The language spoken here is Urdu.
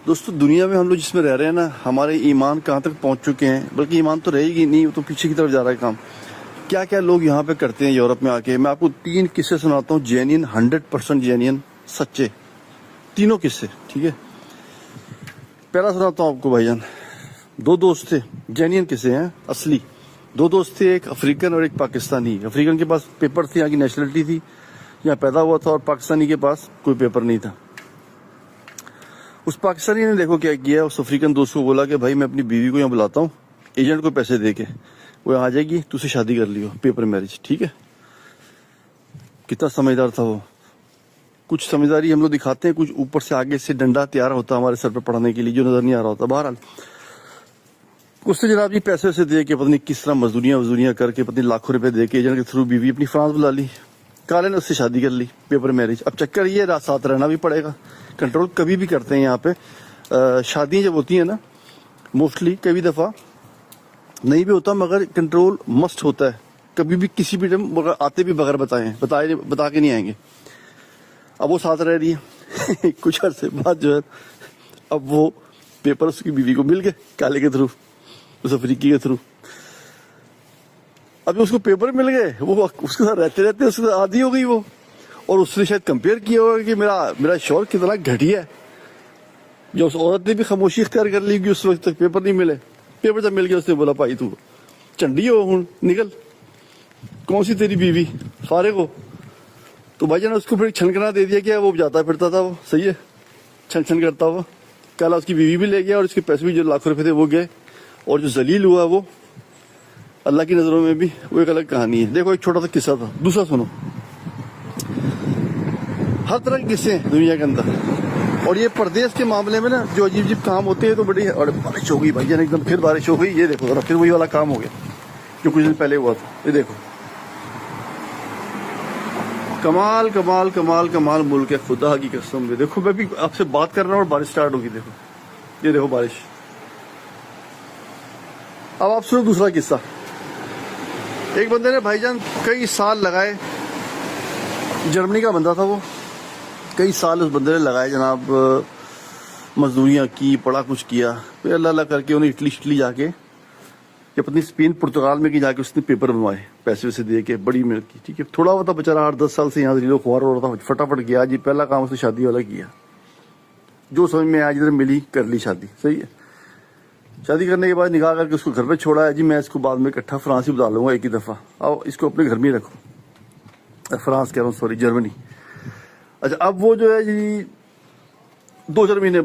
دوستو دنیا میں ہم لوگ جس میں رہ رہے ہیں نا، ہمارے ایمان کہاں تک پہنچ چکے ہیں، بلکہ ایمان تو رہے گی نہیں، وہ تو پیچھے کی طرف جا رہا ہے کام. کیا کیا لوگ یہاں پہ کرتے ہیں یورپ میں آ کے. میں آپ کو 3 قصے سناتا ہوں، جینین 100% جینین، سچے تینوں قصے. ٹھیک ہے، پہلا سناتا ہوں آپ کو بھائی جان. 2 دوست تھے، جینین قصے ہیں اصلی. 2 دوست تھے، ایک افریقن اور ایک پاکستانی. افریقن کے پاس پیپر تھی، یہاں کی نیشنلٹی تھی، یہاں پیدا ہوا تھا، اور پاکستانی کے پاس کوئی پیپر نہیں تھا. اس پاکستانی نے دیکھو کیا کیا، اس افریقن دوست کو بولا کہ بھائی میں اپنی بیوی کو یہاں بلاتا ہوں، ایجنٹ کو پیسے دے کے، وہ آ جائے گی، تو اسے شادی کر لیو، پیپر میرج. ٹھیک ہے، کتنا سمجھدار تھا وہ. کچھ سمجھداری ہم لوگ دکھاتے ہیں، کچھ اوپر سے آگے سے ڈنڈا تیار ہوتا ہمارے سر پہ پڑھنے کے لیے، جو نظر نہیں آ رہا ہوتا. بہرحال اس سے جناب جی پیسے سے دے کے، پتہ نہیں کس طرح مزدوریاں کر کے، پتہ نہیں لاکھوں روپے دے کے ایجنٹ کے تھرو بیوی اپنی فرانس بلا لی. کالے نے اس سے شادی کر لی، پیپر میرج. اب چکر یہ رات ساتھ رہنا بھی پڑے گا. کنٹرول کبھی بھی کرتے ہیں یہاں پہ. شادیاں جب ہوتی ہیں نا، موسٹلی کبھی دفعہ نہیں بھی ہوتا، مگر کنٹرول مسٹ ہوتا ہے. کبھی بھی کسی بھی ٹائم آتے بھی بغیر بتا کے نہیں آئیں گے. اب وہ ساتھ رہ رہی ہے. کچھ عرصے بعد جو ہے، اب وہ پیپر اس کی بیوی کو مل گئے، کالے کے تھرو، اس افریقی کے تھرو. اب اس کو پیپر مل گئے، وہ اس کے ساتھ رہتے اس کے ساتھ عادی ہو گئی وہ. اور اس نے شاید کمپیئر کیا ہوگا کہ میرا شوہر کتنا گھٹیا ہے. جو اس عورت نے بھی خاموشی اختیار کر لی کہ اس وقت تک پیپر نہیں ملے. پیپر جب مل گیا، اس نے بولا بھائی تو چنڈی ہو، ہوں نکل، کون سی تیری بیوی، فارغ ہو. تو بھائی جان اس کو پھر چھنکنا دے دیا. کیا وہ جاتا پھرتا تھا، وہ صحیح ہے، چھن کرتا ہوا. کالا اس کی بیوی بھی لے گیا، اور اس کے پیسے بھی جو لاکھوں روپے تھے وہ گئے. اور جو ذلیل ہوا وہ اللہ کی نظروں میں بھی وہ ایک الگ کہانی ہے. دیکھو ایک چھوٹا سا قصہ تھا. دوسرا سنو. ہر طرح کے قصے ہیں دنیا کے اندر. اور یہ پردیس کے معاملے میں نا جو عجیب کام ہوتے ہیں تو بڑی. اور بارش ہو گئی بھائی جان، ایک دم پھر بارش ہو گئی. یہ دیکھو ذرا، پھر وہی والا کام ہو گیا جو کچھ دن پہلے ہوا تھا. یہ دیکھو، کمال کمال کمال کمال ملک ہے، خدا کی قسم. دیکھو میں بھی آپ سے بات کر رہا ہوں اور بارش سٹارٹ ہوگی. دیکھو یہ دیکھو بارش. اب آپ سنو دوسرا قصہ. ایک بندے نے بھائی جان کئی سال لگائے، جرمنی کا بندہ تھا وہ. کئی سال اس بندے نے لگائے جناب، مزدوریاں کی، پڑھا کچھ کیا. پھر اللہ کر کے انہیں اٹلی جا کے، یا پتنی اسپین پرتگال میں کی جا کے اس نے پیپر بنوائے، پیسے ویسے دے کے، بڑی محنت کی. ٹھیک ہے، تھوڑا ہوا تھا بیچارہ، 8-10 سال سے یہاں سے خوار ہو رہا تھا. فٹافٹ گیا جی، پہلا کام اس نے شادی والا کیا. جو سمجھ میں آیا، جدھر ملی کر لی شادی. صحیح ہے. شادی کرنے کے بعد نکاح کر کے اس کو گھر پہ چھوڑا ہے. جی میں اس کو بعد میں اکٹھا فرانس ہی بتا لوں گا ایک ہی دفعہ. آؤ اس کو اپنے گھر میں ہی رکھو. فرانس کہہ رہا ہوں، سوری، جرمنی. اچھا اب وہ جو ہے جی 2-4 مہینے